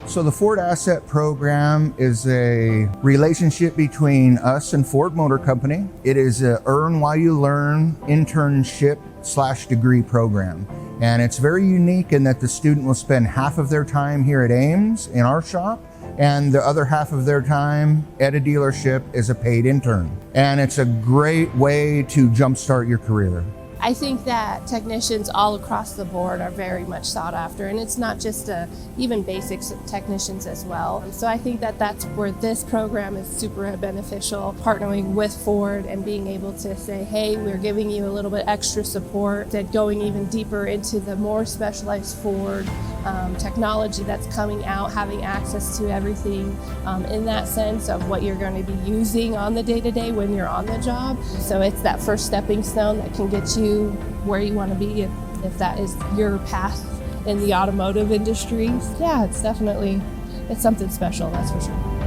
So the Ford Asset Program is a relationship between us and Ford Motor Company. It is a earn while you learn internship/degree program. And it's very unique in that the student will spend half of their time here at Ames in our shop, and the other half of their time at a dealership as a paid intern. And it's a great way to jumpstart your career. I think that technicians all across the board are very much sought after, and it's not just even basic technicians as well. So I think that that's where this program is super beneficial, partnering with Ford and being able to say, hey, we're giving you a little bit extra support, that going even deeper into the more specialized Ford technology that's coming out, having access to everything in that sense of what you're going to be using on the day-to-day when you're on the job. So it's that first stepping stone that can get you where you want to be if that is your path in the automotive industry. Yeah, it's something special, that's for sure.